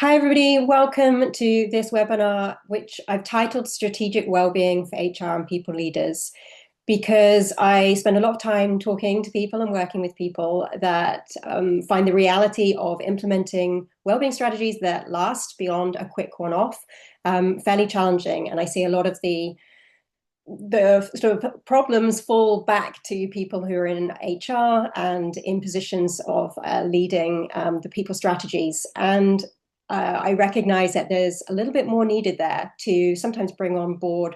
Hi, everybody. Welcome to this webinar, which I've titled Strategic Wellbeing for HR and People Leaders, because I spend a lot of time talking to people and working with people that find the reality of implementing wellbeing strategies that last beyond a quick one-off fairly challenging. And I see a lot of the sort of problems fall back to people who are in HR and in positions of leading the people strategies. And I recognize that there's a little bit more needed there to sometimes bring on board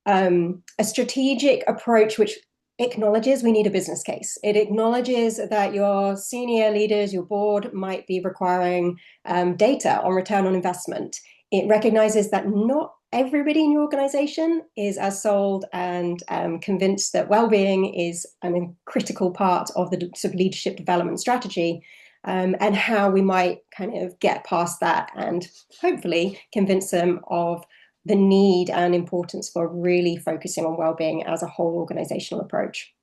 a strategic approach which acknowledges we need a business case. It acknowledges that your senior leaders, your board might be requiring data on return on investment. It recognizes that not everybody in your organization is as sold and convinced that well-being is a critical part of the sort of leadership development strategy, and how we might kind of get past that and hopefully convince them of the need and importance for really focusing on well-being as a whole organizational approach.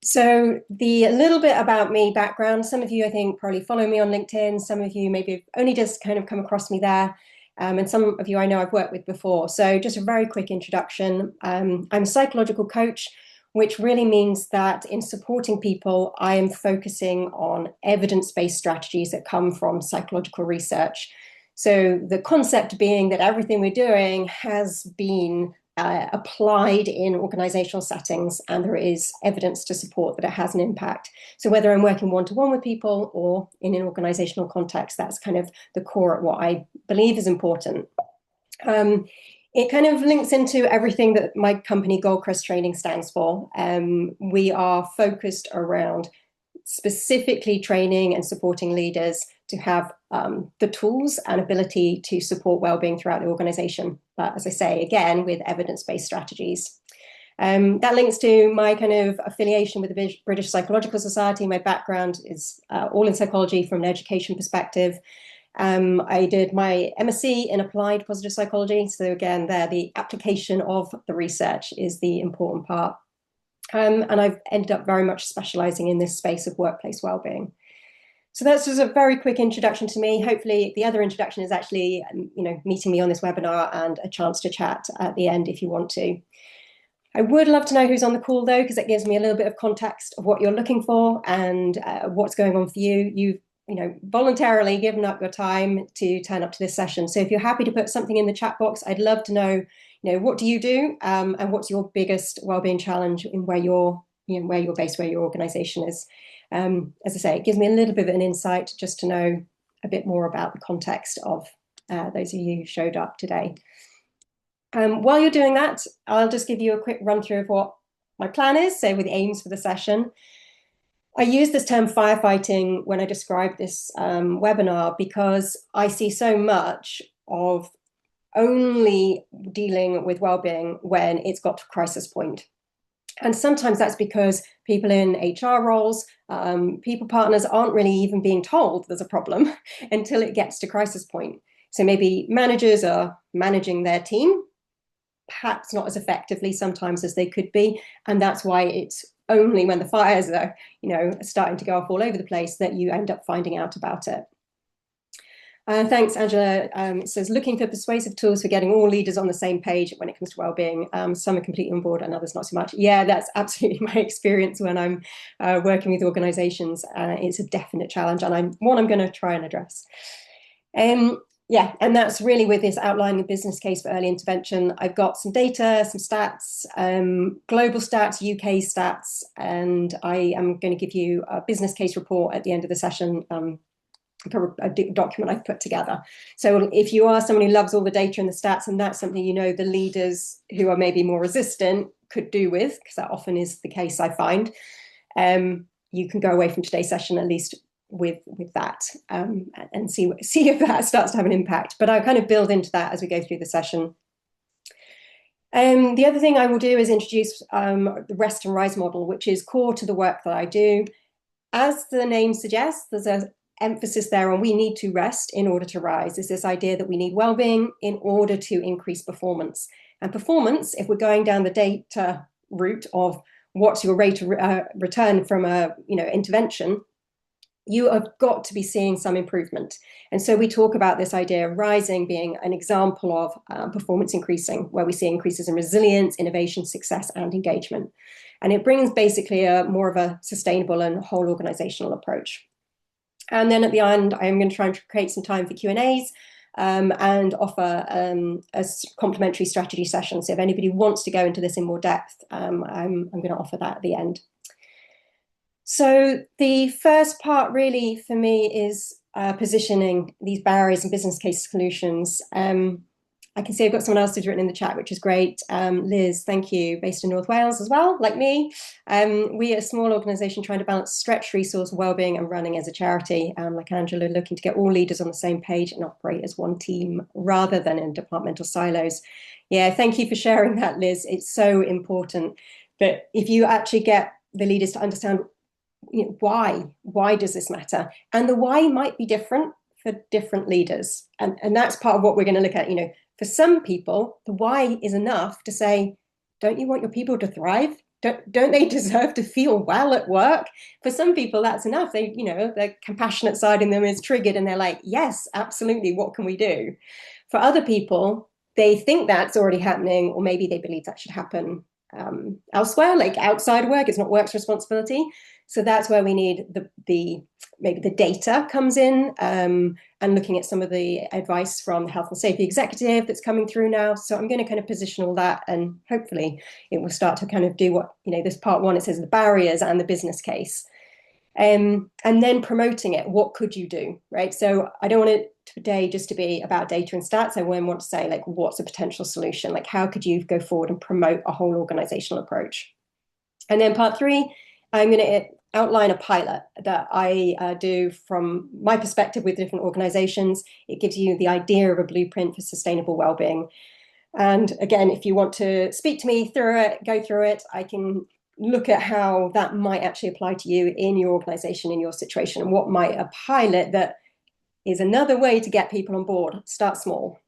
So a little bit about me background. Some of you, I think, probably follow me on LinkedIn. Some of you maybe have only just kind of come across me there. And some of you I know I've worked with before. So just a very quick introduction. I'm a psychological coach, which really means that in supporting people, I am focusing on evidence-based strategies that come from psychological research. So the concept being that everything we're doing has been applied in organizational settings, and there is evidence to support that it has an impact. So whether I'm working one-to-one with people or in an organizational context, that's kind of the core of what I believe is important. It kind of links into everything that my company Goldcrest Training stands for. We are focused around specifically training and supporting leaders to have the tools and ability to support wellbeing throughout the organization. But as I say, again, with evidence-based strategies. That links to my kind of affiliation with the British Psychological Society. My background is all in psychology from an education perspective. I did my MSc in applied positive psychology. So again, there, the application of the research is the important part. And I've ended up very much specializing in this space of workplace wellbeing. So that's just a very quick introduction to me. Hopefully the other introduction is actually, meeting me on this webinar and a chance to chat at the end if you want to. I would love to know who's on the call though, because it gives me a little bit of context of what you're looking for and what's going on for you. You've voluntarily given up your time to turn up to this session. So if you're happy to put something in the chat box, I'd love to know, what do you do, and what's your biggest wellbeing challenge in where you're based, where your organization is. As I say, it gives me a little bit of an insight just to know a bit more about the context of those of you who showed up today. While you're doing that, I'll just give you a quick run through of what my plan is, so with the aims for the session. I use this term firefighting when I describe this webinar because I see so much of only dealing with wellbeing when it's got to crisis point. And sometimes that's because people in HR roles, people partners aren't really even being told there's a problem until it gets to crisis point. So maybe managers are managing their team, perhaps not as effectively sometimes as they could be. And that's why it's only when the fires are, starting to go off all over the place that you end up finding out about it. Thanks, Angela. It says, looking for persuasive tools for getting all leaders on the same page when it comes to wellbeing. Some are completely on board and others not so much. Yeah, that's absolutely my experience when I'm working with organizations. It's a definite challenge, and I'm going to try and address. Yeah, and that's really with this outlining a business case for early intervention. I've got some data, some stats, global stats, UK stats, and I am going to give you a business case report at the end of the session, a document I've put together. So if you are someone who loves all the data and the stats, and that's something the leaders who are maybe more resistant could do with, because that often is the case I find, you can go away from today's session at least with that, and see if that starts to have an impact. But I'll kind of build into that as we go through the session. The other thing I will do is introduce the rest and rise model, which is core to the work that I do. As the name suggests, there's an emphasis there on we need to rest in order to rise. Is this idea that we need well-being in order to increase performance. And performance, if we're going down the data route of what's your rate of return from a intervention, you have got to be seeing some improvement. And so we talk about this idea of rising being an example of performance increasing, where we see increases in resilience, innovation, success, and engagement. And it brings basically a more of a sustainable and whole organizational approach. And then at the end, I'm going to try and create some time for Q&As and offer a complimentary strategy session. So if anybody wants to go into this in more depth, I'm going to offer that at the end. So the first part really for me is positioning these barriers and business case solutions. I can see I've got someone else who's written in the chat, which is great. Liz, thank you, based in North Wales as well, like me. We are a small organisation trying to balance stretched resource, wellbeing and running as a charity, like Angela, looking to get all leaders on the same page and operate as one team rather than in departmental silos. Yeah, thank you for sharing that, Liz. It's so important. But if you actually get the leaders to understand why does this matter? And the why might be different for different leaders. And that's part of what we're going to look at. For some people, the why is enough to say, don't you want your people to thrive? Don't they deserve to feel well at work? For some people, that's enough. The compassionate side in them is triggered and they're like, yes, absolutely. What can we do? For other people, they think that's already happening, or maybe they believe that should happen elsewhere, like outside work. It's not work's responsibility. So that's where we need maybe the data comes in, and looking at some of the advice from the health and safety executive that's coming through now. So I'm going to kind of position all that, and hopefully it will start to kind of do what, this part one, it says the barriers and the business case. And then promoting it. What could you do, right? So I don't want it today just to be about data and stats. I want to say, like, what's a potential solution? Like, how could you go forward and promote a whole organizational approach? And then part three, I'm going to outline a pilot that I do from my perspective with different organizations. It gives you the idea of a blueprint for sustainable wellbeing. And again, if you want to speak to me through it, go through it, I can look at how that might actually apply to you in your organization, in your situation, and what might a pilot that is another way to get people on board. Start small.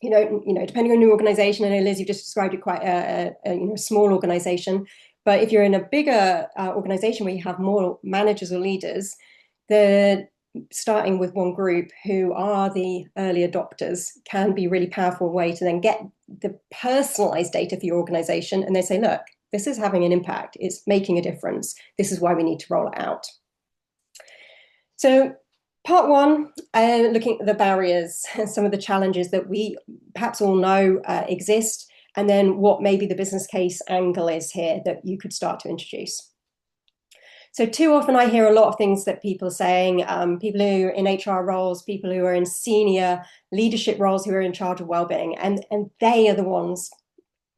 Depending on your organization, I know, Liz, you've just described it quite a small organization. But if you're in a bigger organization where you have more managers or leaders, they're starting with one group who are the early adopters can be a really powerful way to then get the personalized data for your organization. And they say, look, this is having an impact. It's making a difference. This is why we need to roll it out. So part one, looking at the barriers and some of the challenges that we perhaps all know exist. And then what maybe the business case angle is here that you could start to introduce. So too often I hear a lot of things that people are saying, people who are in HR roles, people who are in senior leadership roles who are in charge of wellbeing, and they are the ones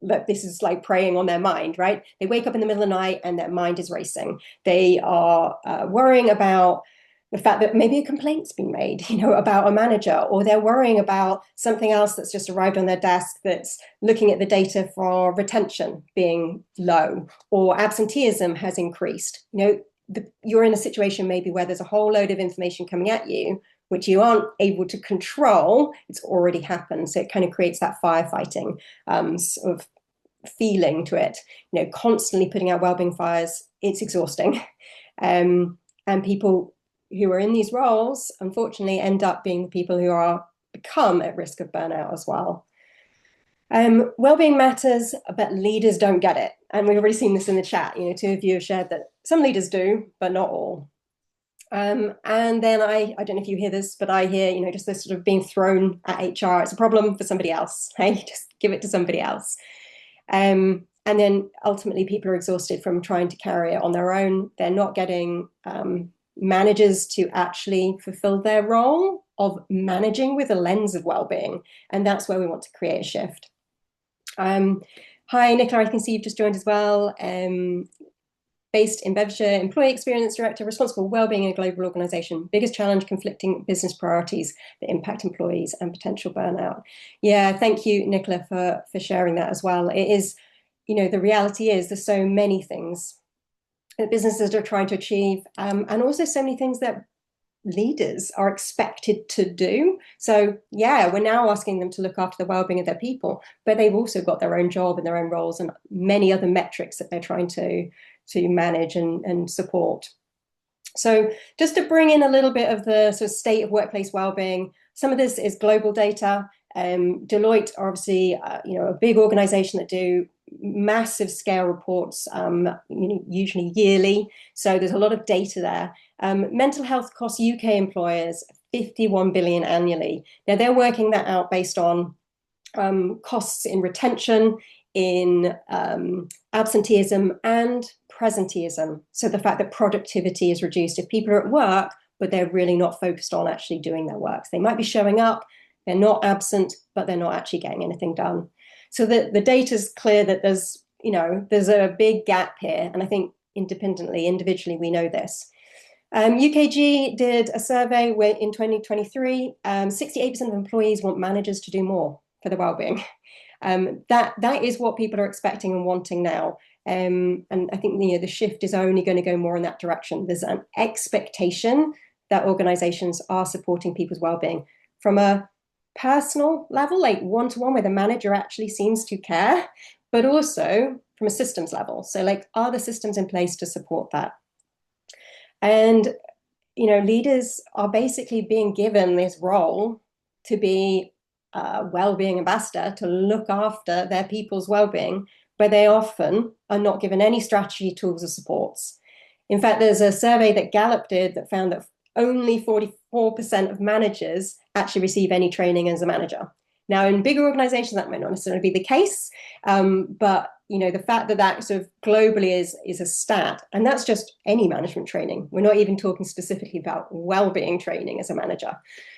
that this is like preying on their mind, right? They wake up in the middle of the night and their mind is racing. They are worrying about the fact that maybe a complaint's been made, about a manager, or they're worrying about something else that's just arrived on their desk that's looking at the data for retention being low, or absenteeism has increased. You're in a situation maybe where there's a whole load of information coming at you, which you aren't able to control. It's already happened. So it kind of creates that firefighting sort of feeling to it. Constantly putting out wellbeing fires, it's exhausting. And people who are in these roles, unfortunately, end up being the people who become at risk of burnout as well. Wellbeing matters, but leaders don't get it. And we've already seen this in the chat. Two of you have shared that some leaders do, but not all. And then I don't know if you hear this, but I hear, just this sort of being thrown at HR. It's a problem for somebody else. Hey, just give it to somebody else. And then ultimately people are exhausted from trying to carry it on their own. They're not getting managers to actually fulfill their role of managing with a lens of well-being. And that's where we want to create a shift. Hi, Nicola, I can see you've just joined as well. Based in Bedfordshire, employee experience director, responsible for wellbeing in a global organisation. Biggest challenge, conflicting business priorities that impact employees and potential burnout. Yeah, thank you, Nicola, for sharing that as well. It is, the reality is there's so many things that businesses are trying to achieve, and also so many things that leaders are expected to do. So yeah, we're now asking them to look after the well-being of their people, but they've also got their own job and their own roles and many other metrics that they're trying to manage and support. So just to bring in a little bit of the sort of state of workplace wellbeing, some of this is global data. Deloitte are obviously, a big organization that do massive scale reports, usually yearly. So there's a lot of data there. Mental health costs UK employers 51 billion annually. Now they're working that out based on costs in retention, in absenteeism and presenteeism. So the fact that productivity is reduced if people are at work, but they're really not focused on actually doing their work. They might be showing up, they're not absent, but they're not actually getting anything done. So the data is clear that there's a big gap here. And I think individually, we know this. UKG did a survey where in 2023, 68% of employees want managers to do more for their well-being. That is what people are expecting and wanting now. And I think the shift is only going to go more in that direction. There's an expectation that organizations are supporting people's well-being from a personal level, like one-to-one, where the manager actually seems to care, but also from a systems level. So like, are the systems in place to support that? And, leaders are basically being given this role to be a well-being ambassador, to look after their people's well-being, where they often are not given any strategy, tools, or supports. In fact, there's a survey that Gallup did that found that only 44% of managers actually receive any training as a manager. Now, in bigger organizations, that might not necessarily be the case, but the fact that sort of globally is a stat, and that's just any management training. We're not even talking specifically about well-being training as a manager.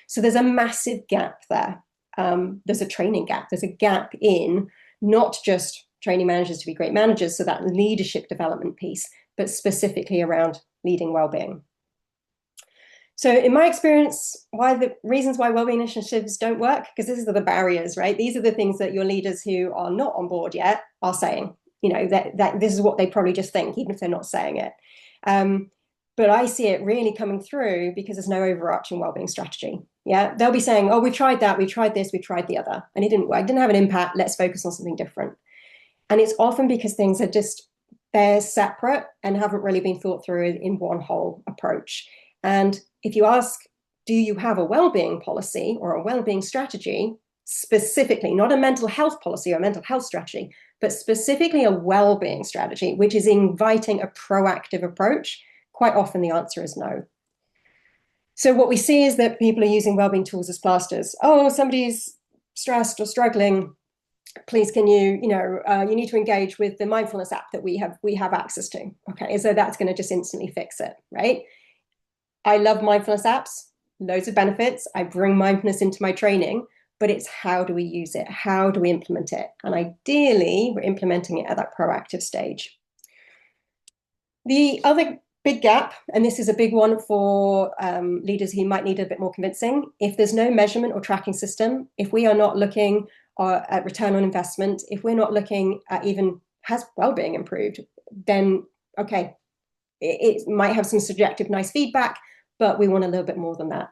So there's a massive gap there. There's a training gap. There's a gap in not just training managers to be great managers, so that leadership development piece, but specifically around leading well-being. So in my experience, the reasons why wellbeing initiatives don't work, because these are the barriers, right? These are the things that your leaders who are not on board yet are saying, that this is what they probably just think, even if they're not saying it. But I see it really coming through because there's no overarching wellbeing strategy. Yeah, they'll be saying, oh, we tried that, we tried this, we tried the other, and it didn't work, it didn't have an impact, let's focus on something different. And it's often because things are they're separate and haven't really been thought through in one whole approach. And if you ask, do you have a well-being policy or a well-being strategy, specifically, not a mental health policy or a mental health strategy, but specifically a well-being strategy, which is inviting a proactive approach, quite often the answer is no. So what we see is that people are using well-being tools as plasters. Oh, somebody's stressed or struggling. Please, can you need to engage with the mindfulness app that we have access to. Okay, so that's going to just instantly fix it, right? I love mindfulness apps, loads of benefits. I bring mindfulness into my training, but it's how do we use it? How do we implement it? And ideally, we're implementing it at that proactive stage. The other big gap, and this is a big one for leaders who might need a bit more convincing, if there's no measurement or tracking system, if we are not looking at return on investment, if we're not looking at even has well-being improved, then okay, it might have some subjective nice feedback, but we want a little bit more than that.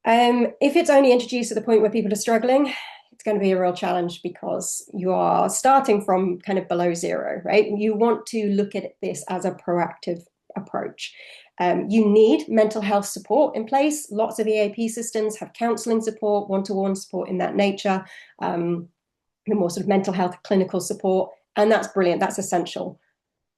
If it's only introduced at the point where people are struggling, it's going to be a real challenge because you are starting from kind of below zero, right? You want to look at this as a proactive approach. You need mental health support in place. Lots of EAP systems have counseling support, one-to-one support in that nature, the more sort of mental health clinical support, and that's brilliant, that's essential.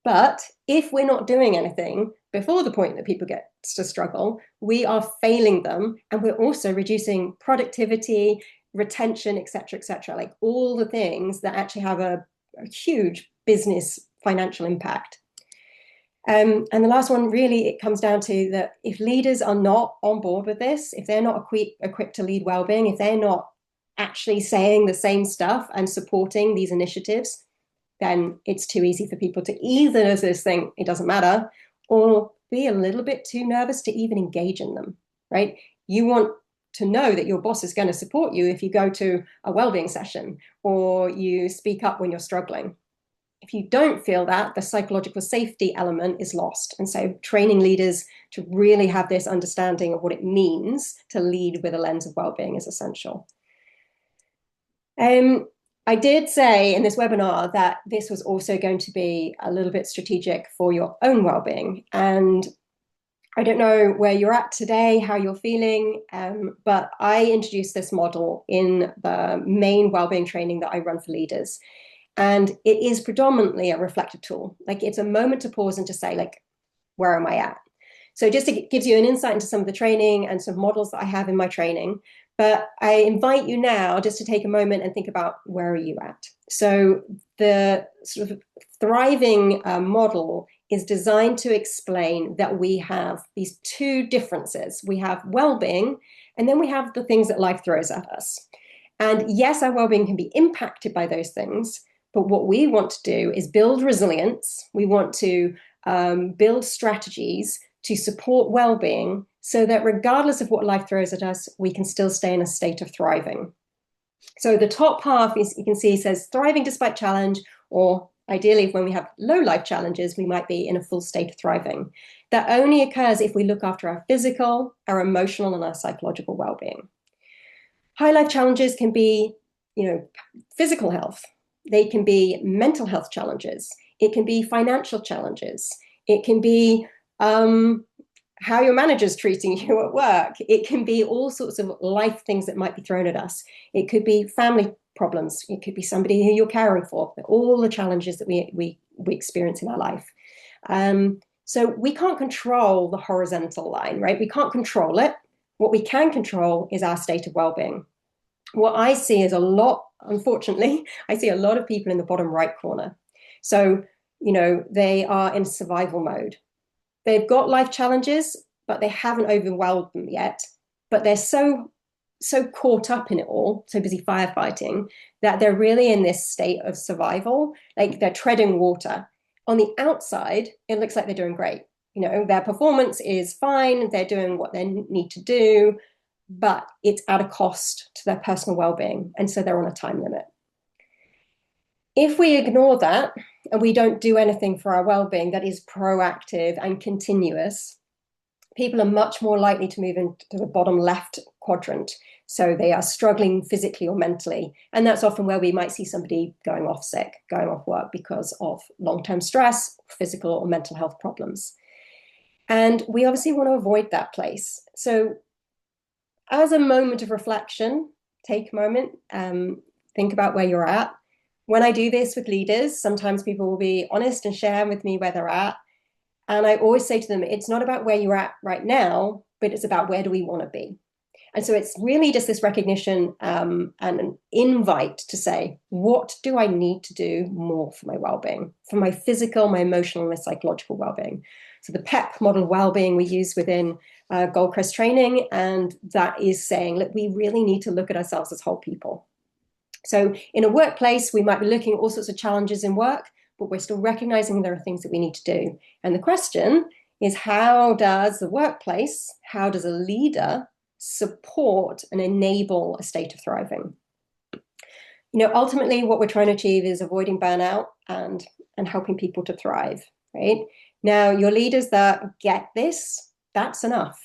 But if we're not doing anything before the point that people get to struggle, we are failing them, and we're also reducing productivity, retention, et cetera, like all the things that actually have a huge business financial impact. And the last one, really, it comes down to that if leaders are not on board with this, if they're not equipped to lead wellbeing, if they're not actually saying the same stuff and supporting these initiatives, then it's too easy for people to either just think it doesn't matter or be a little bit too nervous to even engage in them, right? You want to know that your boss is going to support you if you go to a wellbeing session or you speak up when you're struggling. If you don't feel that, the psychological safety element is lost. And so training leaders to really have this understanding of what it means to lead with a lens of wellbeing is essential. I did say in this webinar that this was also going to be a little bit strategic for your own well-being. And I don't know where you're at today, how you're feeling, but I introduced this model in the main well-being training that I run for leaders. And it is predominantly a reflective tool. Like, it's a moment to pause and to say, like, where am I at? So just it gives you an insight into some of the training and some models that I have in my training. But I invite you now just to take a moment and think about, where are you at? So the sort of thriving model is designed to explain that we have these two differences. We have well-being, and then we have the things that life throws at us. And yes, our well-being can be impacted by those things, but what we want to do is build resilience. We want to build strategies to support well-being so that regardless of what life throws at us, we can still stay in a state of thriving. So the top half is, you can see, says thriving despite challenge, or ideally when we have low life challenges, we might be in a full state of thriving. That only occurs if we look after our physical, our emotional, and our psychological well-being. High life challenges can be, physical health. They can be mental health challenges. It can be financial challenges. It can be how your manager's treating you at work. It can be all sorts of life things that might be thrown at us. It could be family problems. It could be somebody who you're caring for. All the challenges that we experience in our life. So we can't control the horizontal line, right? We can't control it. What we can control is our state of well-being. What I see is unfortunately, I see a lot of people in the bottom right corner. So, they are in survival mode. They've got life challenges, but they haven't overwhelmed them yet. But they're so caught up in it all, so busy firefighting, that they're really in this state of survival, like they're treading water. On the outside, it looks like they're doing great. Their performance is fine. They're doing what they need to do, but it's at a cost to their personal well-being. And so they're on a time limit. If we ignore that and we don't do anything for our well-being that is proactive and continuous, people are much more likely to move into the bottom left quadrant. So they are struggling physically or mentally. And that's often where we might see somebody going off sick, going off work because of long-term stress, physical or mental health problems. And we obviously want to avoid that place. So as a moment of reflection, take a moment, think about where you're at. When I do this with leaders, sometimes people will be honest and share with me where they're at. And I always say to them, it's not about where you're at right now, but it's about where do we want to be. And so it's really just this recognition and an invite to say, what do I need to do more for my well-being, for my physical, my emotional, and my psychological well-being? So the PEP model of well-being we use within Goldcrest training, and that is saying, look, we really need to look at ourselves as whole people. So in a workplace, we might be looking at all sorts of challenges in work, but we're still recognizing there are things that we need to do. And the question is, how does the workplace, how does a leader support and enable a state of thriving? Ultimately, what we're trying to achieve is avoiding burnout and helping people to thrive, right? Now, your leaders that get this, that's enough.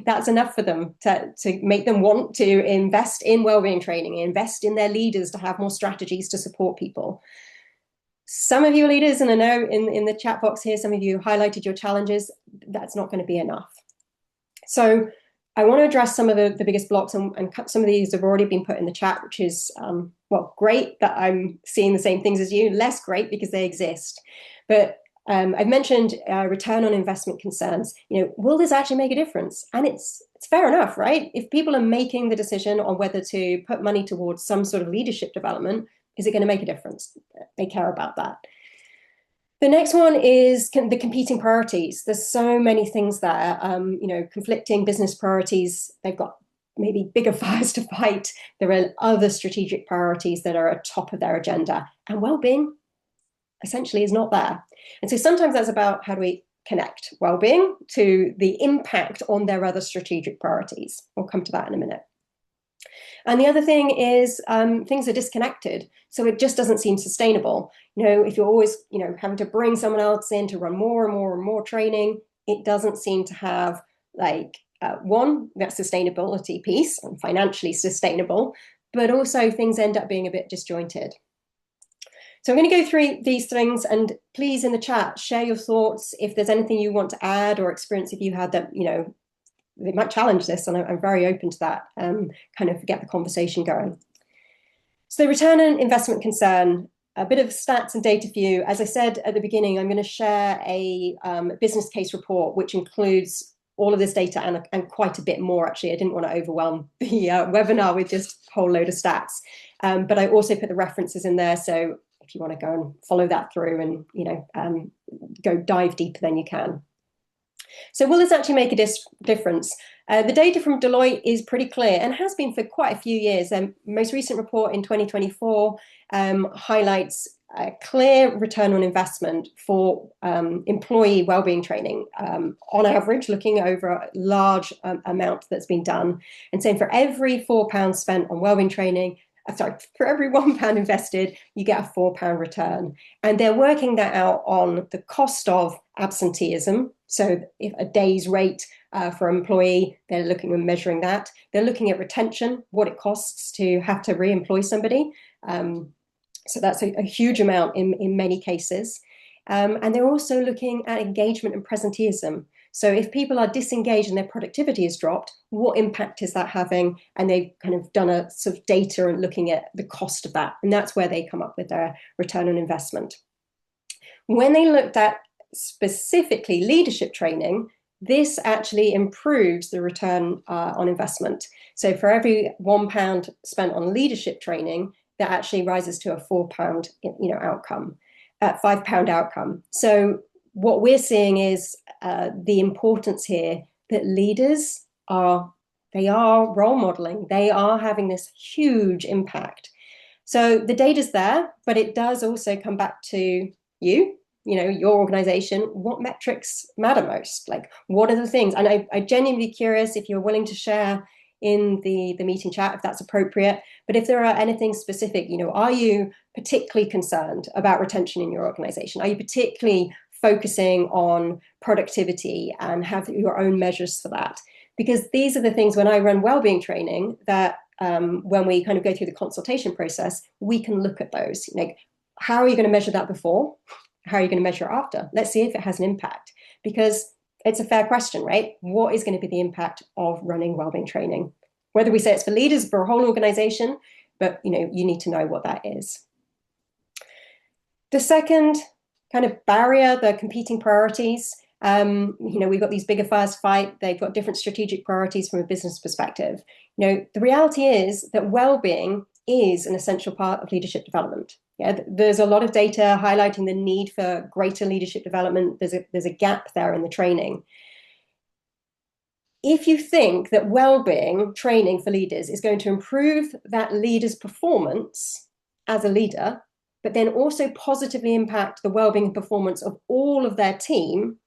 That's enough for them to make them want to invest in wellbeing training, invest in their leaders to have more strategies to support people. Some of your leaders, and I know in the chat box here, some of you highlighted your challenges. That's not going to be enough. So I want to address some of the biggest blocks, and some of these have already been put in the chat, which is, great that I'm seeing the same things as you, less great because they exist. But I've mentioned return on investment concerns. Will this actually make a difference? And it's fair enough, right? If people are making the decision on whether to put money towards some sort of leadership development, is it going to make a difference? They care about that. The next one is the competing priorities. There's so many things there, conflicting business priorities. They've got maybe bigger fires to fight. There are other strategic priorities that are at top of their agenda, and well-being essentially is not there. And so sometimes that's about how do we connect well-being to the impact on their other strategic priorities. We'll come to that in a minute. And the other thing is things are disconnected. So it just doesn't seem sustainable. If you're always, having to bring someone else in to run more and more and more training, it doesn't seem to have that sustainability piece and financially sustainable. but also things end up being a bit disjointed. So I'm going to go through these things, and please in the chat, share your thoughts. If there's anything you want to add or experience if you had that, they might challenge this, and I'm very open to that, kind of get the conversation going. So the return on investment concern, a bit of stats and data for you. As I said at the beginning, I'm going to share a business case report, which includes all of this data and quite a bit more, actually. I didn't want to overwhelm the webinar with just a whole load of stats. But I also put the references in there. So if you want to go and follow that through and, go dive deeper, then you can. So will this actually make a difference? The data from Deloitte is pretty clear and has been for quite a few years. Most recent report in 2024 highlights a clear return on investment for employee wellbeing training, on average, looking over a large amount that's been done, and saying for every £4 spent on wellbeing training, for every £1 invested, you get a £4 return. And they're working that out on the cost of absenteeism. So if a day's rate for an employee, they're looking and measuring that. They're looking at retention, what it costs to have to re-employ somebody. So that's a huge amount in many cases. And they're also looking at engagement and presenteeism. So if people are disengaged and their productivity has dropped, what impact is that having? And they've kind of done a sort of data and looking at the cost of that. And that's where they come up with their return on investment. When they looked at specifically leadership training, this actually improves the return on investment. So for every £1 spent on leadership training, that actually rises to a £4 outcome, £5 outcome. So what we're seeing is the importance here that leaders are role modeling. They are having this huge impact. So the data's there, but it does also come back to your organization. What metrics matter most? Like, what are the things? And I'm genuinely curious if you're willing to share in the meeting chat, if that's appropriate. But if there are anything specific, are you particularly concerned about retention in your organization? Are you particularly focusing on productivity and have your own measures for that? Because these are the things when I run wellbeing training that when we kind of go through the consultation process, we can look at those. Like, how are you going to measure that before? How are you going to measure it after? Let's see if it has an impact, because it's a fair question, right? What is going to be the impact of running wellbeing training? Whether we say it's for leaders, for a whole organization, but you need to know what that is. The second kind of barrier, the competing priorities. We've got these bigger fires to fight. They've got different strategic priorities from a business perspective. The reality is that wellbeing is an essential part of leadership development. Yeah, there's a lot of data highlighting the need for greater leadership development. There's a gap there in the training. If you think that wellbeing training for leaders is going to improve that leader's performance as a leader, but then also positively impact the wellbeing and performance of all of their team,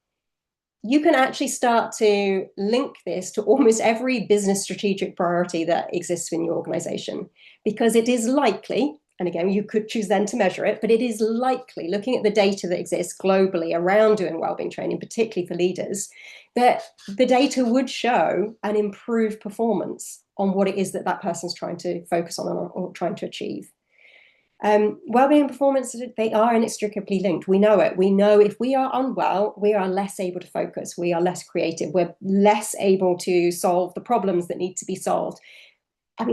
you can actually start to link this to almost every business strategic priority that exists in your organization, because it is likely, and again, you could choose then to measure it, but it is likely, looking at the data that exists globally around doing wellbeing training, particularly for leaders, that the data would show an improved performance on what it is that person's trying to focus on or trying to achieve. Wellbeing and performance, they are inextricably linked. We know it. We know if we are unwell, we are less able to focus. We are less creative. We're less able to solve the problems that need to be solved.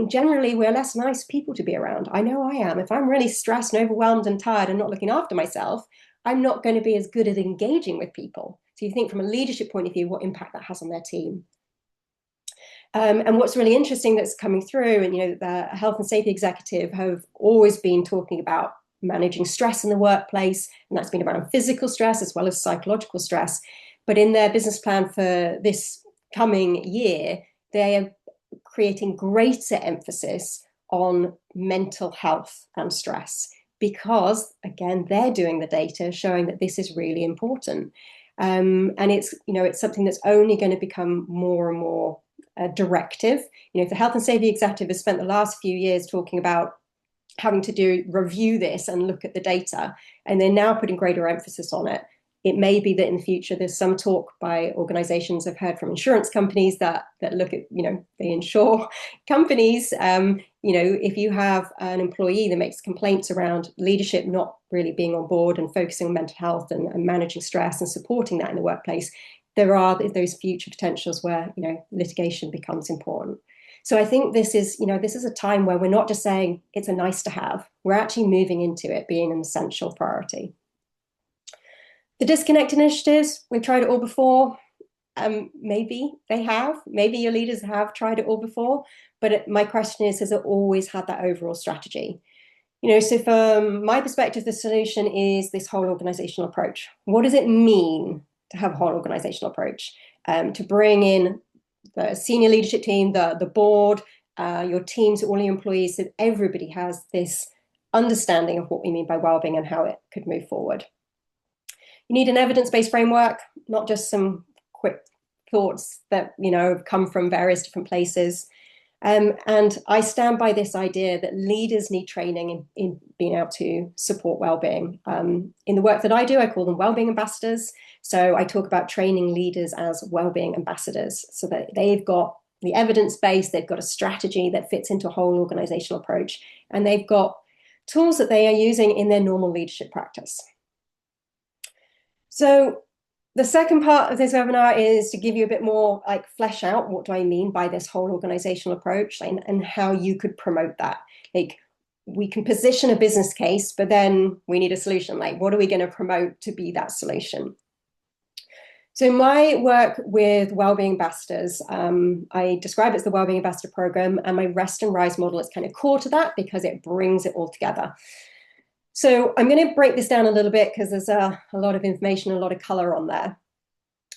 Generally, we're less nice people to be around. I know I am. If I'm really stressed and overwhelmed and tired and not looking after myself, I'm not going to be as good at engaging with people. So you think from a leadership point of view, what impact that has on their team. And what's really interesting that's coming through, and the health and safety executive have always been talking about managing stress in the workplace, and that's been around physical stress as well as psychological stress. But in their business plan for this coming year, they are creating greater emphasis on mental health and stress, because again, they're doing the data showing that this is really important. And it's something that's only going to become more and more directive. The health and safety executive has spent the last few years talking about having to review this and look at the data, and they're now putting greater emphasis on it. It may be that in the future there's some talk by organizations. I've heard from insurance companies that look at, they insure companies. If you have an employee that makes complaints around leadership not really being on board and focusing on mental health and managing stress and supporting that in the workplace, there are those future potentials where, litigation becomes important. So I think this is a time where we're not just saying it's a nice to have, we're actually moving into it being an essential priority. The disconnect initiatives, we've tried it all before. Maybe they have, maybe your leaders have tried it all before, but my question is, has it always had that overall strategy? So from my perspective, the solution is this whole organizational approach. What does it mean to have a whole organizational approach? To bring in the senior leadership team, the board, your teams, all your employees, so everybody has this understanding of what we mean by wellbeing and how it could move forward. You need an evidence-based framework, not just some quick thoughts that have come from various different places. And I stand by this idea that leaders need training in being able to support wellbeing. In the work that I do, I call them wellbeing ambassadors. So I talk about training leaders as wellbeing ambassadors, so that they've got the evidence base, they've got a strategy that fits into a whole organizational approach, and they've got tools that they are using in their normal leadership practice. So the second part of this webinar is to give you a bit more, flesh out what do I mean by this whole organizational approach and how you could promote that. We can position a business case, but then we need a solution. What are we going to promote to be that solution? So my work with wellbeing ambassadors, I describe it as the Wellbeing Ambassador Program, and my Rest and Rise model is kind of core to that because it brings it all together. So I'm going to break this down a little bit because there's a lot of information, a lot of color on there.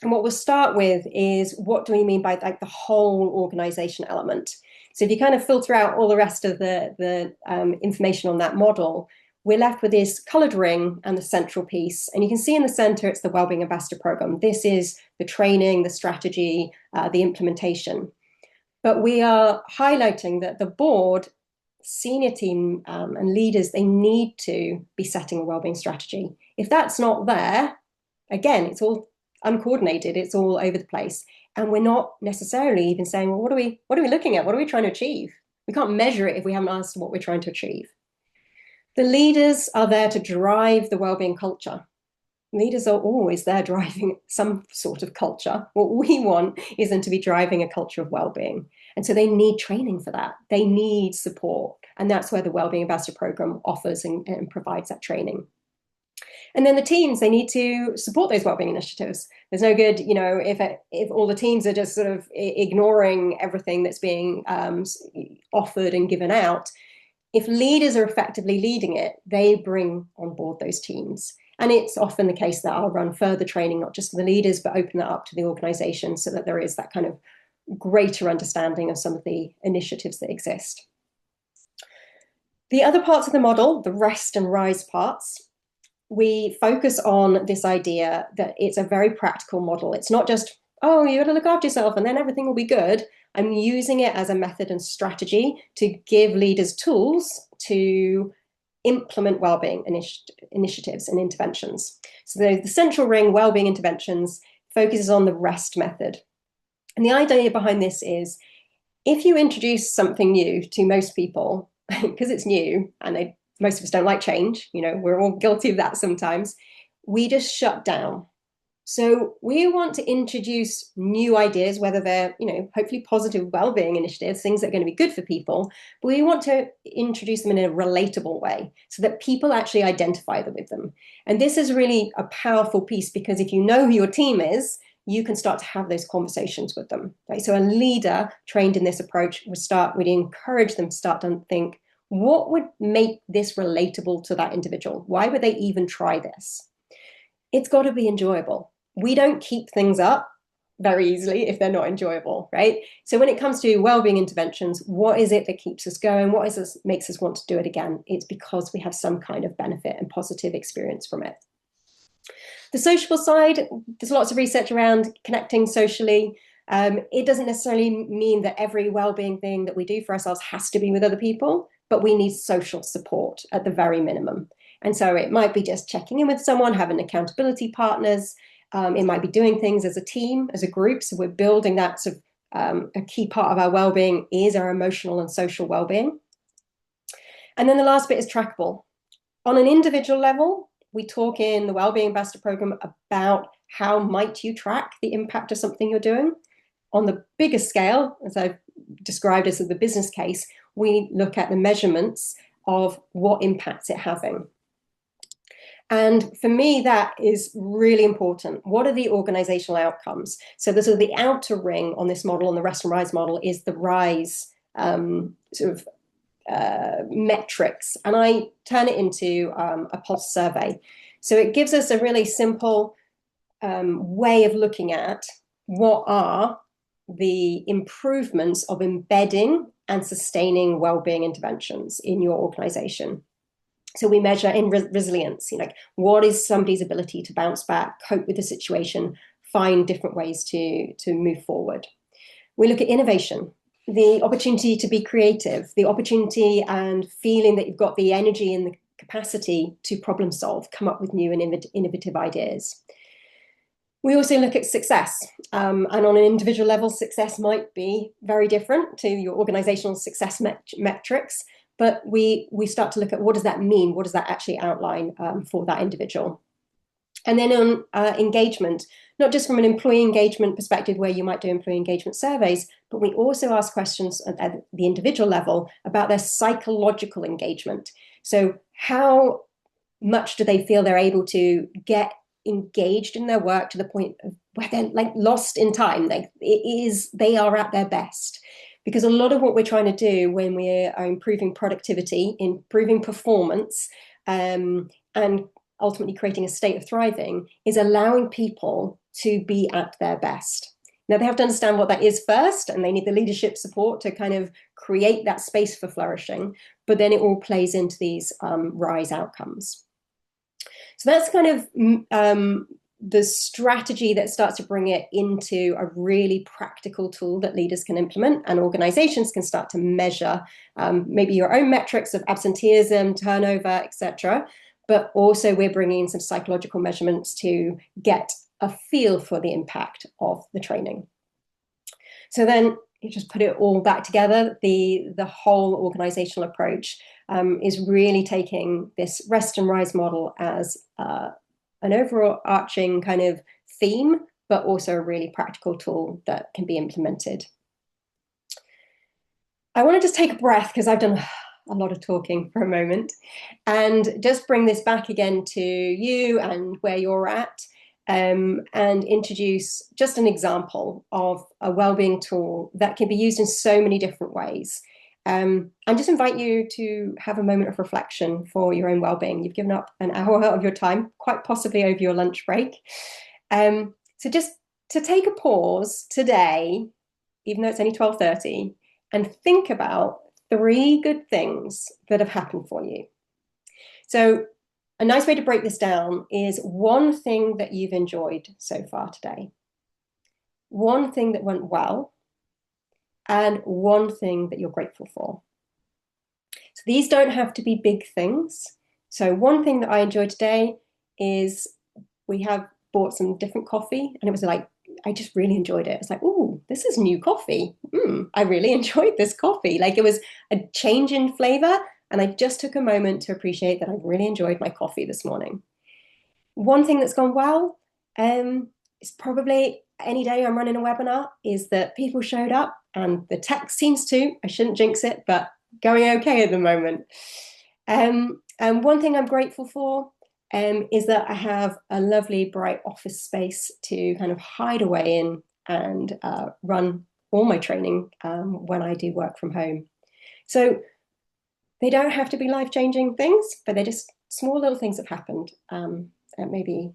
And what we'll start with is, what do we mean by the whole organization element? So if you kind of filter out all the rest of the information on that model, we're left with this colored ring and the central piece. And you can see in the center, it's the Wellbeing Ambassador Program. This is the training, the strategy, the implementation. But we are highlighting that the board, senior team and leaders, they need to be setting a wellbeing strategy. If that's not there, again, it's all uncoordinated, it's all over the place. And we're not necessarily even saying, well, what are we looking at? What are we trying to achieve? We can't measure it if we haven't asked what we're trying to achieve. The leaders are there to drive the wellbeing culture. Leaders are always there driving some sort of culture. What we want is them to be driving a culture of wellbeing. And so they need training for that. They need support. And that's where the Wellbeing Ambassador Program offers and provides that training. And then the teams, they need to support those wellbeing initiatives. There's no good, if all the teams are just sort of ignoring everything that's being offered and given out. If leaders are effectively leading it, they bring on board those teams. And it's often the case that I'll run further training, not just for the leaders, but open that up to the organization so that there is that kind of greater understanding of some of the initiatives that exist. The other parts of the model, the rest and rise parts, we focus on this idea that it's a very practical model. It's not just, oh, you got to look after yourself and then everything will be good. I'm using it as a method and strategy to give leaders tools to implement wellbeing initiatives and interventions. So the central ring, wellbeing interventions, focuses on the REST method. And the idea behind this is, if you introduce something new to most people, because it's new and most of us don't like change, we're all guilty of that sometimes, we just shut down. So we want to introduce new ideas, whether they're, hopefully positive wellbeing initiatives, things that are going to be good for people, but we want to introduce them in a relatable way so that people actually identify with them. And this is really a powerful piece, because if you know who your team is, you can start to have those conversations with them. Right? So a leader trained in this approach would encourage them to start to think, what would make this relatable to that individual? Why would they even try this? It's got to be enjoyable. We don't keep things up very easily if they're not enjoyable, right? So when it comes to wellbeing interventions, what is it that keeps us going? What is this makes us want to do it again? It's because we have some kind of benefit and positive experience from it. The sociable side, there's lots of research around connecting socially. It doesn't necessarily mean that every wellbeing thing that we do for ourselves has to be with other people, but we need social support at the very minimum. And so it might be just checking in with someone, having accountability partners. It might be doing things as a team, as a group. So we're building that sort of a key part of our well-being is our emotional and social well-being. And then the last bit is trackable. On an individual level, we talk in the Wellbeing Ambassador Program about how might you track the impact of something you're doing. On the bigger scale, as I've described as the business case, we look at the measurements of what impacts it having. And for me, that is really important. What are the organizational outcomes? So the sort of the outer ring on this model, on the Rest and Rise model, is the RISE metrics. And I turn it into a pulse survey. So it gives us a really simple way of looking at what are the improvements of embedding and sustaining well-being interventions in your organization. So we measure in resilience, like what is somebody's ability to bounce back, cope with the situation, find different ways to move forward. We look at innovation, the opportunity to be creative, the opportunity and feeling that you've got the energy and the capacity to problem solve, come up with new and innovative ideas. We also look at success, and on an individual level, success might be very different to your organizational success metrics, but we start to look at what does that mean? What does that actually outline for that individual? And then on engagement, not just from an employee engagement perspective where you might do employee engagement surveys, but we also ask questions at the individual level about their psychological engagement. So how much do they feel they're able to get engaged in their work to the point of where they're like lost in time? Like they are at their best. Because a lot of what we're trying to do when we are improving productivity, improving performance, and ultimately creating a state of thriving is allowing people to be at their best. Now, they have to understand what that is first, and they need the leadership support to kind of create that space for flourishing, but then it all plays into these RISE outcomes. So that's kind of the strategy that starts to bring it into a really practical tool that leaders can implement and organizations can start to measure maybe your own metrics of absenteeism, turnover, etc. But also we're bringing in some psychological measurements to get a feel for the impact of the training. So then you just put it all back together. The whole organizational approach is really taking this Rest and Rise model as an overarching kind of theme, but also a really practical tool that can be implemented. I want to just take a breath because I've done a lot of talking for a moment and just bring this back again to you and where you're at, and introduce just an example of a wellbeing tool that can be used in so many different ways. And just invite you to have a moment of reflection for your own well-being. You've given up an hour of your time, quite possibly over your lunch break. So just to take a pause today, even though it's only 12:30, and think about 3 good things that have happened for you. So a nice way to break this down is one thing that you've enjoyed so far today, one thing that went well, and one thing that you're grateful for. So these don't have to be big things. So one thing that I enjoyed today is we have bought some different coffee, and it was like, I just really enjoyed it. It's like, oh, this is new coffee. I really enjoyed this coffee. Like it was a change in flavor, and I just took a moment to appreciate that I really enjoyed my coffee this morning. One thing that's gone well is probably any day I'm running a webinar is that people showed up and the tech seems to, I shouldn't jinx it, but going okay at the moment. And one thing I'm grateful for is that I have a lovely bright office space to kind of hide away in and run all my training when I do work from home. So they don't have to be life-changing things, but they're just small little things that happened and maybe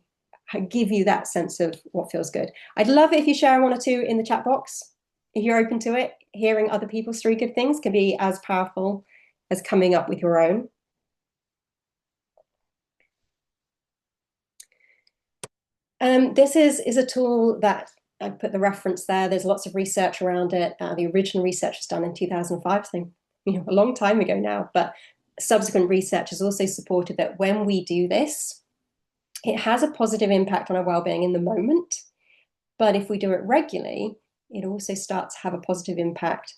give you that sense of what feels good. I'd love it if you share 1 or 2 in the chat box. If you're open to it, hearing other people's 3 good things can be as powerful as coming up with your own. This is a tool that I put the reference there. There's lots of research around it. The original research was done in 2005, so a long time ago now, but subsequent research has also supported that when we do this, it has a positive impact on our well-being in the moment. But if we do it regularly, it also starts to have a positive impact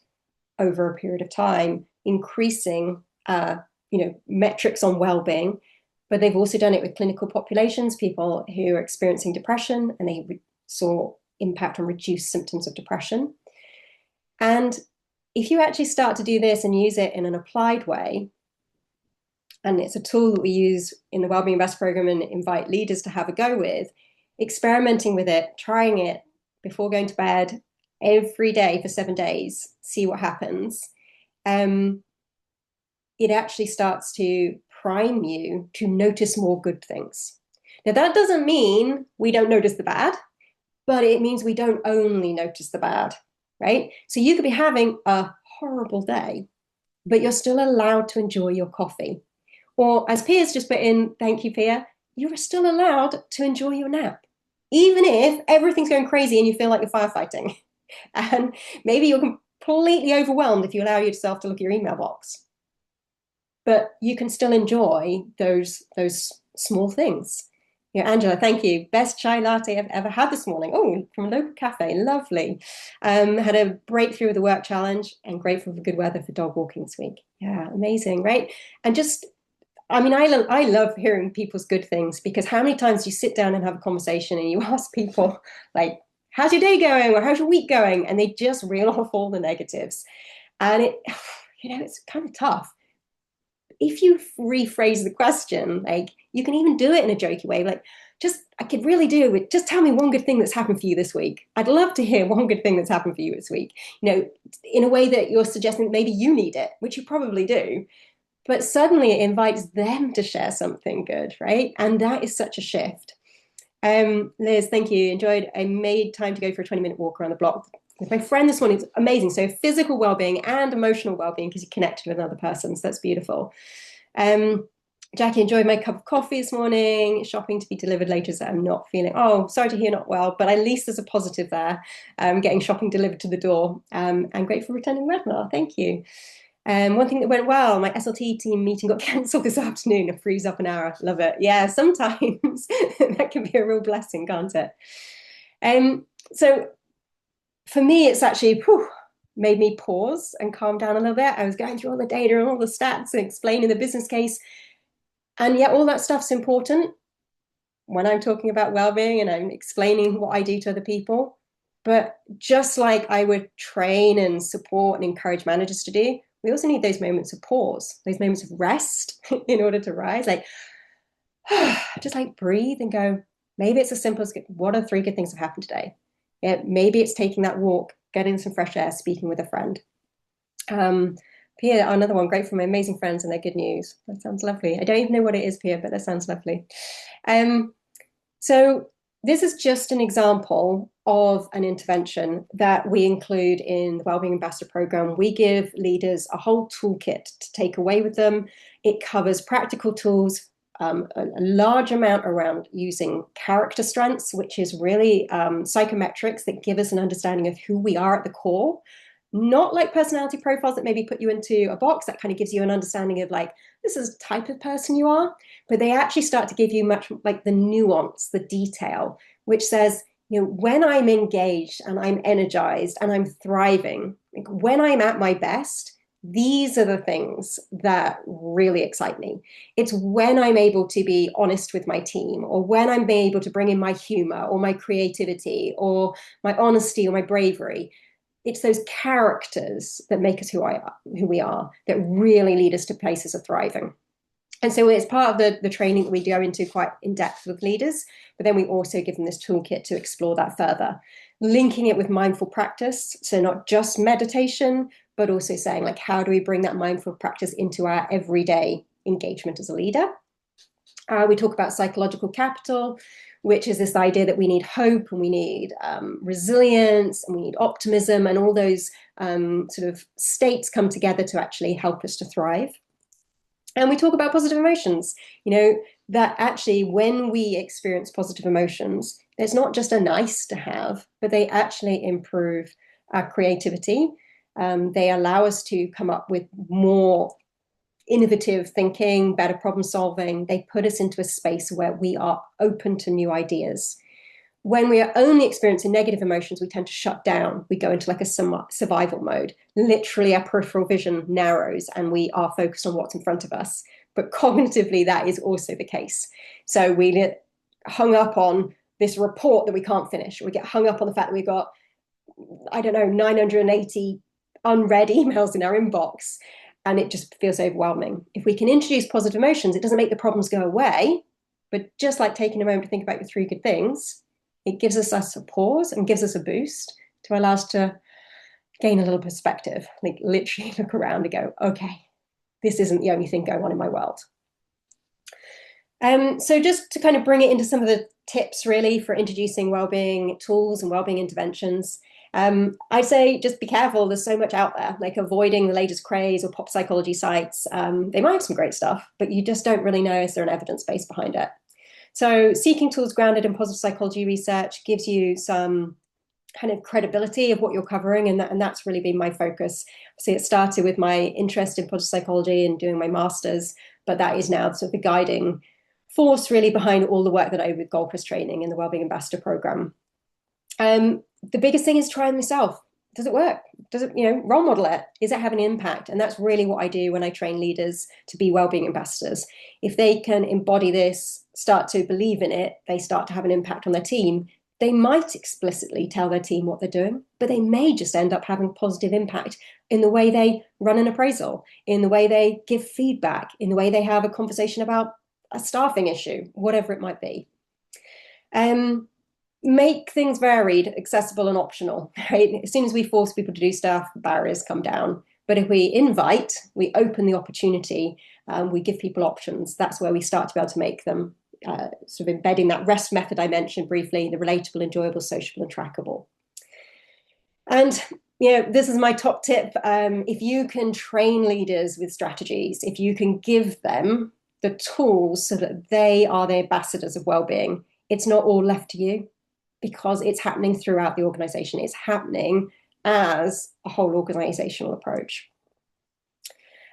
over a period of time, increasing metrics on well-being. But they've also done it with clinical populations, people who are experiencing depression, and they saw impact on reduced symptoms of depression. And if you actually start to do this and use it in an applied way, and it's a tool that we use in the Wellbeing Ambassador program and invite leaders to have a go with, experimenting with it, trying it before going to bed every day for 7 days, see what happens. It actually starts to prime you to notice more good things. Now, that doesn't mean we don't notice the bad, but it means we don't only notice the bad, right? So you could be having a horrible day, but you're still allowed to enjoy your coffee. Or as Pia's just put in, thank you, Pia, you're still allowed to enjoy your nap, even if everything's going crazy and you feel like you're firefighting. And maybe you're completely overwhelmed if you allow yourself to look at your email box. But you can still enjoy those small things. Angela, thank you. Best chai latte I've ever had this morning. Oh, from a local cafe. Lovely. Had a breakthrough with the work challenge and grateful for good weather for dog walking this week. Yeah, amazing, right? And just, I love hearing people's good things, because how many times do you sit down and have a conversation and you ask people, like, how's your day going? Or how's your week going? And they just reel off all the negatives. And it's kind of tough. If you rephrase the question, like, you can even do it in a jokey way, like, I could really do with, just tell me one good thing that's happened for you this week. I'd love to hear one good thing that's happened for you this week, in a way that you're suggesting maybe you need it, which you probably do, but suddenly it invites them to share something good, right? And that is such a shift. Liz, thank you. Enjoyed. I made time to go for a 20-minute walk around the block with my friend this morning. It's amazing. So physical well-being and emotional well-being, because you connected with another person. So that's beautiful. Jackie, enjoyed my cup of coffee this morning. Shopping to be delivered later, so I'm not feeling, oh, sorry to hear not well, but at least there's a positive there. Getting shopping delivered to the door. And grateful for attending the webinar. Thank you. One thing that went well, my SLT team meeting got cancelled this afternoon. It frees up an hour. Love it. Yeah, sometimes that can be a real blessing, can't it? So for me, it's actually made me pause and calm down a little bit. I was going through all the data and all the stats and explaining the business case. And yet all that stuff's important when I'm talking about well-being and I'm explaining what I do to other people. But just like I would train and support and encourage managers to do, we also need those moments of pause, those moments of rest in order to rise. Like, just like breathe and go, maybe it's as simple as, what are 3 good things that have happened today? Yeah, maybe it's taking that walk, getting some fresh air, speaking with a friend. Pia, another one, great for my amazing friends and their good news. That sounds lovely. I don't even know what it is, Pia, but that sounds lovely. So this is just an example of an intervention that we include in the Wellbeing Ambassador program. We give leaders a whole toolkit to take away with them. It covers practical tools, a large amount around using character strengths, which is really psychometrics that give us an understanding of who we are at the core. Not like personality profiles that maybe put you into a box that kind of gives you an understanding of, like, this is the type of person you are, but they actually start to give you much like the nuance, the detail, which says, when I'm engaged and I'm energized and I'm thriving, like when I'm at my best, these are the things that really excite me. It's when I'm able to be honest with my team, or when I'm able to bring in my humor or my creativity or my honesty or my bravery. It's those characters that make us who we are, that really lead us to places of thriving. And so it's part of the training that we go into quite in depth with leaders, but then we also give them this toolkit to explore that further, linking it with mindful practice. So not just meditation, but also saying, like, how do we bring that mindful practice into our everyday engagement as a leader? We talk about psychological capital, which is this idea that we need hope and we need resilience and we need optimism, and all those sort of states come together to actually help us to thrive. And we talk about positive emotions, that actually when we experience positive emotions, it's not just a nice to have, but they actually improve our creativity. They allow us to come up with more innovative thinking, better problem solving. They put us into a space where we are open to new ideas. When we are only experiencing negative emotions, we tend to shut down. We go into like a survival mode. Literally, our peripheral vision narrows and we are focused on what's in front of us. But cognitively, that is also the case. So we get hung up on this report that we can't finish. We get hung up on the fact that we've got, I don't know, 980 unread emails in our inbox, and it just feels overwhelming. If we can introduce positive emotions, it doesn't make the problems go away, but just like taking a moment to think about your 3 good things, it gives us a pause and gives us a boost to allow us to gain a little perspective, like literally look around and go, okay, this isn't the only thing going on in my world. So just to kind of bring it into some of the tips really for introducing wellbeing tools and wellbeing interventions, I'd say just be careful. There's so much out there, like avoiding the latest craze or pop psychology sites. They might have some great stuff, but you just don't really know is there an evidence base behind it. So seeking tools grounded in positive psychology research gives you some kind of credibility of what you're covering, and that's really been my focus. So it started with my interest in positive psychology and doing my master's, but that is now sort of the guiding force really behind all the work that I do with Gold Coast Training in the Wellbeing Ambassador Program. The biggest thing is trying myself. Does it work? Does it, role model it? Is it having an impact? And that's really what I do when I train leaders to be wellbeing ambassadors. If they can embody this, start to believe in it, they start to have an impact on their team. They might explicitly tell their team what they're doing, but they may just end up having positive impact in the way they run an appraisal, in the way they give feedback, in the way they have a conversation about a staffing issue, whatever it might be. Make things varied, accessible and optional, right? As soon as we force people to do stuff, barriers come down. But if we invite, we open the opportunity, we give people options, that's where we start to be able to make them sort of embedding that REST method I mentioned briefly, the relatable, enjoyable, sociable and trackable. And this is my top tip. If you can train leaders with strategies, if you can give them the tools so that they are the ambassadors of wellbeing, it's not all left to you, because it's happening throughout the organization. It's happening as a whole organizational approach.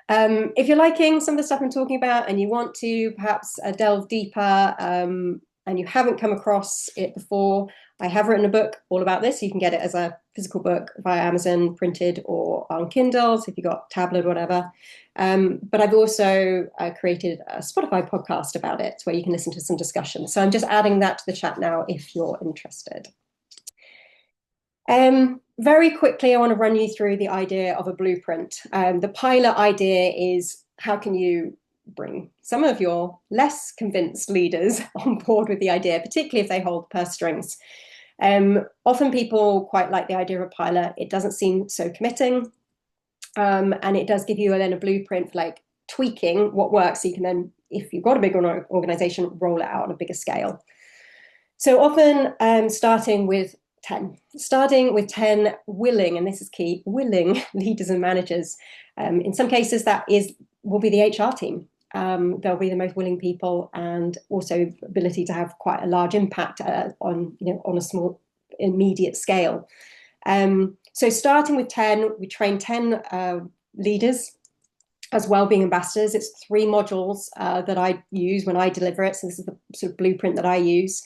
If you're liking some of the stuff I'm talking about and you want to perhaps delve deeper and you haven't come across it before, I have written a book all about this. You can get it as a physical book via Amazon, printed or on Kindle, so if you've got tablet or whatever. But I've also created a Spotify podcast about it where you can listen to some discussion. So I'm just adding that to the chat now if you're interested. Very quickly, I want to run you through the idea of a blueprint. The pilot idea is how can you bring some of your less convinced leaders on board with the idea, particularly if they hold purse strings. Often people quite like the idea of a pilot. It doesn't seem so committing. And it does give you then a blueprint for like tweaking what works. So you can then, if you've got a big organization, roll it out on a bigger scale. So often starting with 10 willing, and this is key, willing leaders and managers. In some cases that will be the HR team. They'll be the most willing people, and also ability to have quite a large impact on a small immediate scale. So starting with 10, we train 10 leaders as wellbeing ambassadors. It's 3 modules that I use when I deliver it. So this is the sort of blueprint that I use.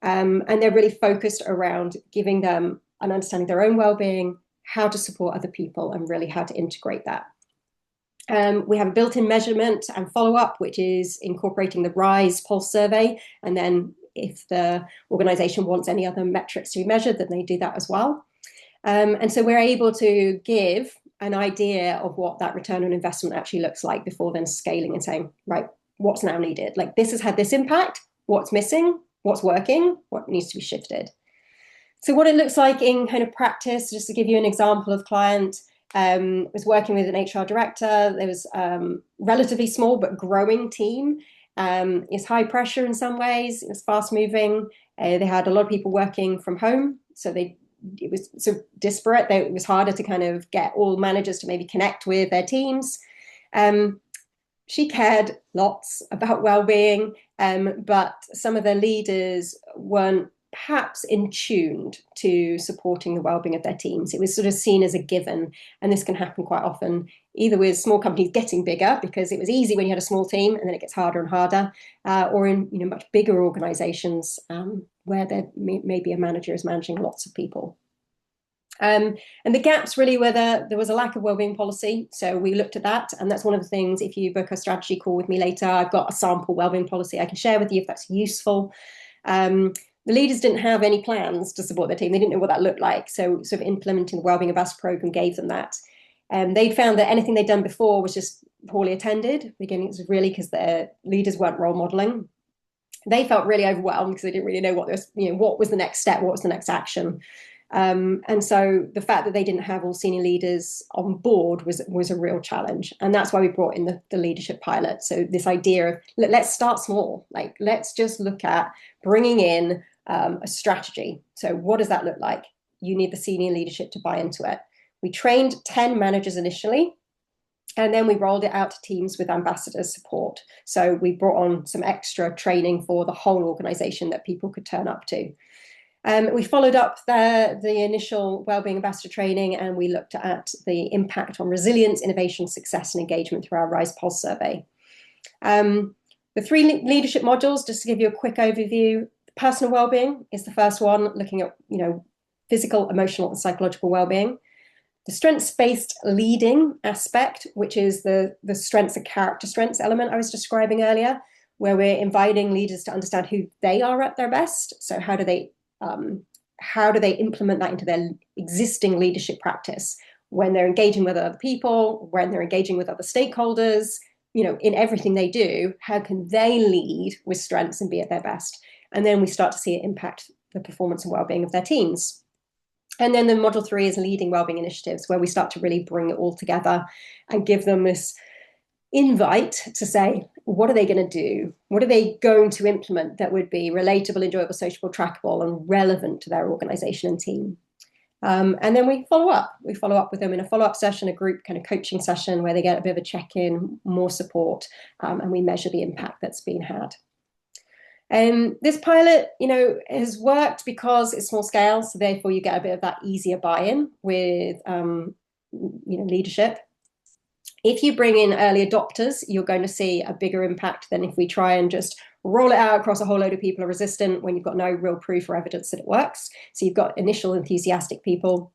And they're really focused around giving them an understanding of their own wellbeing, how to support other people, and really how to integrate that. We have a built-in measurement and follow-up, which is incorporating the RISE pulse survey. And then if the organization wants any other metrics to be measured, then they do that as well. And so we're able to give an idea of what that return on investment actually looks like before then scaling and saying, right, what's now needed? Like, this has had this impact, what's missing, what's working, what needs to be shifted. So what it looks like in kind of practice, just to give you an example of client, was working with an HR director. There was relatively small but growing team. It's high pressure in some ways. It was fast moving. They had a lot of people working from home, so it was sort of disparate. It was harder to kind of get all managers to maybe connect with their teams. She cared lots about well-being, but some of the leaders weren't perhaps in tuned to supporting the well-being of their teams. It was sort of seen as a given, and this can happen quite often, either with small companies getting bigger because it was easy when you had a small team, and then it gets harder and harder, or in much bigger organisations where there may be a manager is managing lots of people. And the gaps really were there was a lack of wellbeing policy. So we looked at that. And that's one of the things, if you book a strategy call with me later, I've got a sample wellbeing policy I can share with you if that's useful. The leaders didn't have any plans to support their team. They didn't know what that looked like. So sort of implementing the Wellbeing Ambassador program gave them that. They'd found that anything they'd done before was just poorly attended. Again, it was really because their leaders weren't role modeling. They felt really overwhelmed because they didn't really know what was the next step, what was the next action. And so the fact that they didn't have all senior leaders on board was a real challenge. And that's why we brought in the leadership pilot. So this idea of let's start small, like let's just look at bringing in a strategy. So what does that look like? You need the senior leadership to buy into it. We trained 10 managers initially, and then we rolled it out to teams with ambassador support. So we brought on some extra training for the whole organization that people could turn up to. We followed up the initial Wellbeing Ambassador training, and we looked at the impact on resilience, innovation, success, and engagement through our Rise Pulse survey. The 3 leadership modules, just to give you a quick overview, personal wellbeing is the first one, looking at physical, emotional, and psychological wellbeing. The strengths-based leading aspect, which is the strengths and character strengths element I was describing earlier, where we're inviting leaders to understand who they are at their best. So how do they implement that into their existing leadership practice when they're engaging with other people, when they're engaging with other stakeholders, in everything they do? How can they lead with strengths and be at their best? And then we start to see it impact the performance and well-being of their teams. And then the module 3 is leading wellbeing initiatives, where we start to really bring it all together and give them this invite to say, what are they going to do? What are they going to implement that would be relatable, enjoyable, sociable, trackable, and relevant to their organization and team? And then we follow up. We follow up with them in a follow-up session, a group kind of coaching session where they get a bit of a check-in, more support, and we measure the impact that's been had. This pilot, has worked because it's small scale, so therefore you get a bit of that easier buy-in with, leadership. If you bring in early adopters, you're going to see a bigger impact than if we try and just roll it out across a whole load of people who are resistant when you've got no real proof or evidence that it works. So you've got initial enthusiastic people.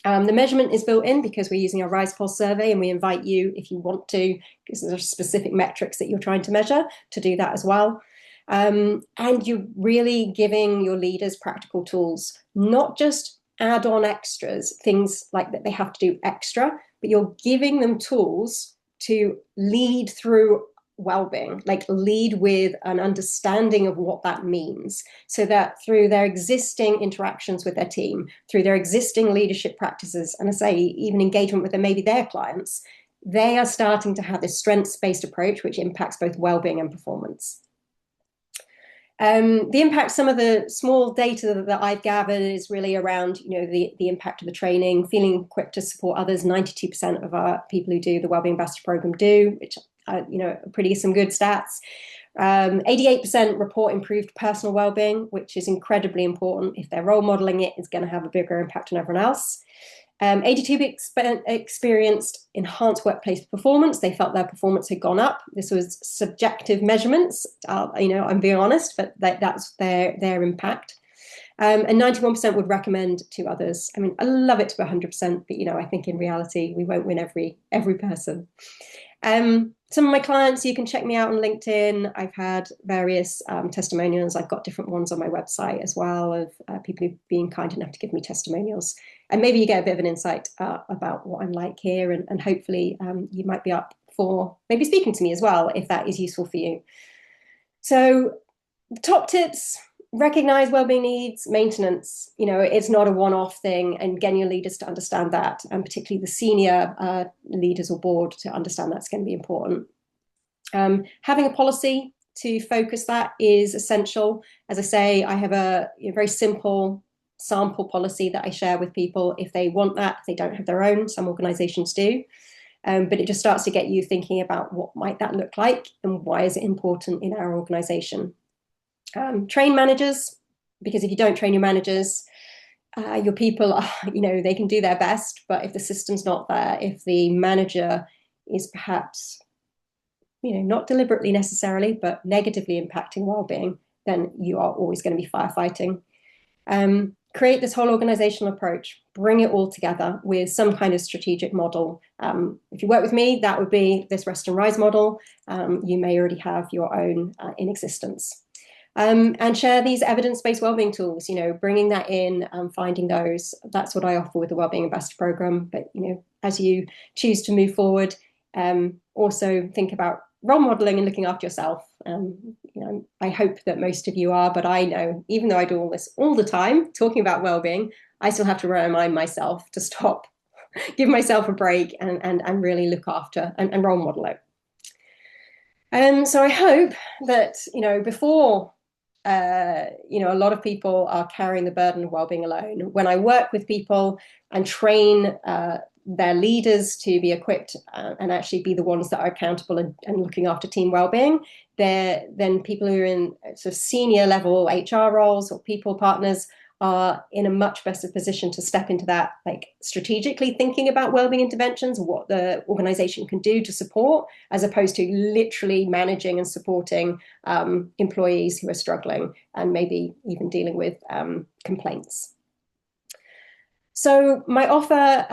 The measurement is built in because we're using our Rise Pulse survey, and we invite you, if you want to, because there are specific metrics that you're trying to measure, to do that as well. And you're really giving your leaders practical tools, not just add-on extras, things like that they have to do extra, but you're giving them tools to lead through well-being, like lead with an understanding of what that means, so that through their existing interactions with their team, through their existing leadership practices, and I say even engagement with maybe their clients, they are starting to have this strengths-based approach, which impacts both well-being and performance. The impact, some of the small data that I've gathered is really around, the impact of the training, feeling equipped to support others. 92% of our people who do the Wellbeing Ambassador program do, which, pretty some good stats. 88% report improved personal wellbeing, which is incredibly important. If they're role modeling it, it's going to have a bigger impact on everyone else. 82% experienced enhanced workplace performance. They felt their performance had gone up. This was subjective measurements. I'm being honest, but that's their impact. And 91% would recommend to others. I mean, I love it to be 100%, but I think in reality we won't win every person. Some of my clients, you can check me out on LinkedIn. I've had various testimonials. I've got different ones on my website as well of people who've been kind enough to give me testimonials. And maybe you get a bit of an insight about what I'm like here, and hopefully you might be up for maybe speaking to me as well, if that is useful for you. So the top tips: recognize wellbeing needs, maintenance. It's not a one-off thing, and getting your leaders to understand that, and particularly the senior leaders or board to understand that's going to be important. Having a policy to focus that is essential. As I say, I have a very simple sample policy that I share with people if they want that, if they don't have their own. Some organizations do. But it just starts to get you thinking about what might that look like and why is it important in our organization. Train managers. Because if you don't train your managers, your people are, they can do their best, but if the system's not there, if the manager is perhaps, not deliberately necessarily, but negatively impacting well-being, then you are always going to be firefighting. Create this whole organizational approach, bring it all together with some kind of strategic model. If you work with me, that would be this rest and rise model. You may already have your own in existence. And share these evidence-based wellbeing tools, bringing that in, finding those. That's what I offer with the Wellbeing Ambassador Program. But, as you choose to move forward, also think about role modeling and looking after yourself. I hope that most of you are, but I know, even though I do all this all the time, talking about wellbeing, I still have to remind myself to stop, give myself a break, and really look after and role model it. So I hope that, before, a lot of people are carrying the burden of wellbeing alone. When I work with people and train their leaders to be equipped and actually be the ones that are accountable and looking after team wellbeing, then people who are in sort of senior level HR roles or people partners are in a much better position to step into that, like strategically thinking about wellbeing interventions, what the organization can do to support, as opposed to literally managing and supporting employees who are struggling and maybe even dealing with complaints. So my offer,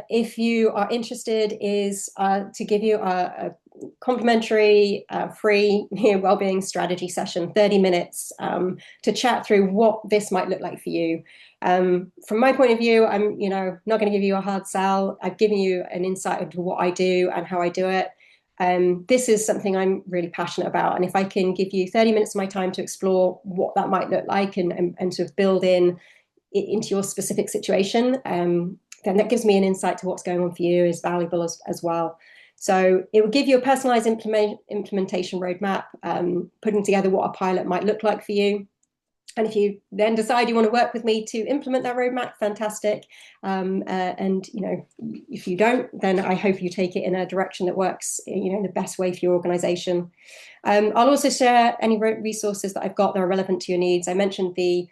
if you are interested, is to give you a complimentary, free wellbeing strategy session, 30 minutes, to chat through what this might look like for you. From my point of view, I'm not going to give you a hard sell. I've given you an insight into what I do and how I do it. This is something I'm really passionate about. And if I can give you 30 minutes of my time to explore what that might look like and sort of build into your specific situation, then that gives me an insight to what's going on for you, is valuable as well. So it will give you a personalized implementation roadmap, putting together what a pilot might look like for you. And if you then decide you want to work with me to implement that roadmap, fantastic. And if you don't, then I hope you take it in a direction that works, in the best way for your organization. I'll also share any resources that I've got that are relevant to your needs. I mentioned the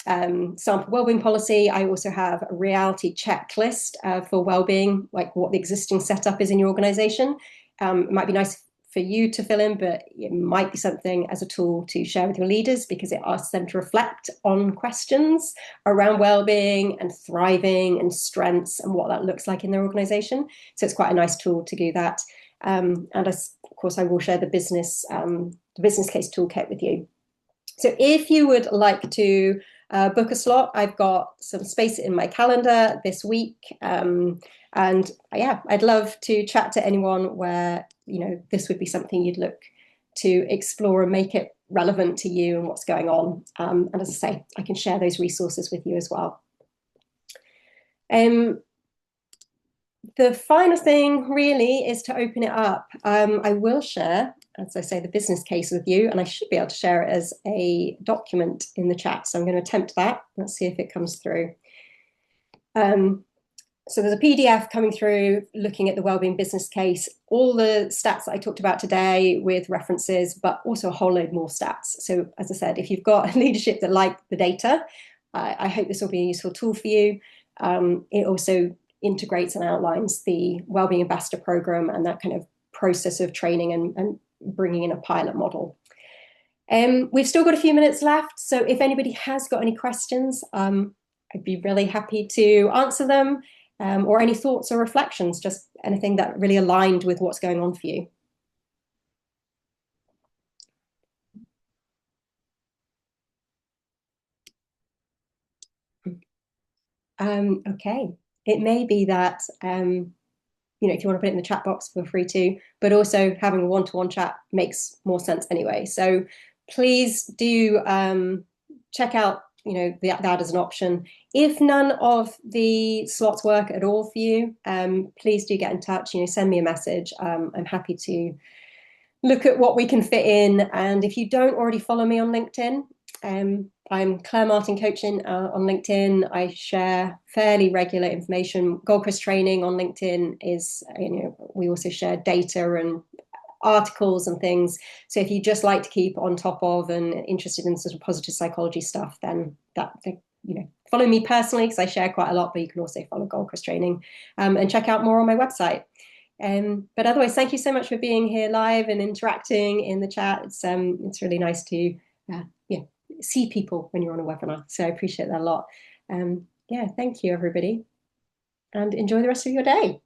sample wellbeing policy. I also have a reality checklist for wellbeing, like what the existing setup is in your organization. It might be nice for you to fill in, but it might be something as a tool to share with your leaders, because it asks them to reflect on questions around wellbeing and thriving and strengths and what that looks like in their organization. So it's quite a nice tool to do that. And of course, I will share the business case toolkit with you. So if you would like to book a slot, I've got some space in my calendar this week. And yeah, I'd love to chat to anyone where, this would be something you'd look to explore and make it relevant to you and what's going on. And as I say, I can share those resources with you as well. The final thing really is to open it up. I will share, as I say, the business case with you, and I should be able to share it as a document in the chat. So I'm going to attempt that. Let's see if it comes through. So there's a PDF coming through looking at the wellbeing business case, all the stats that I talked about today with references, but also a whole load more stats. So as I said, if you've got leadership that like the data, I hope this will be a useful tool for you. It also integrates and outlines the Wellbeing Ambassador Program and that kind of process of training and bringing in a pilot model. We've still got a few minutes left, so if anybody has got any questions, I'd be really happy to answer them, or any thoughts or reflections, just anything that really aligned with what's going on for you. Okay, it may be that if you want to put it in the chat box, feel free to, but also having a one-to-one chat makes more sense anyway. So please do check out, that as an option. If none of the slots work at all for you, please do get in touch, send me a message. I'm happy to look at what we can fit in. And if you don't already follow me on LinkedIn, I'm Claire Martin Coaching on LinkedIn. I share fairly regular information. Goldcrest Training on LinkedIn is, we also share data and articles and things. So if you just like to keep on top of and interested in sort of positive psychology stuff, then follow me personally because I share quite a lot, but you can also follow Gold Cross Training and check out more on my website. But otherwise, thank you so much for being here live and interacting in the chat. It's really nice to see people when you're on a webinar. So I appreciate that a lot. Thank you, everybody, and enjoy the rest of your day.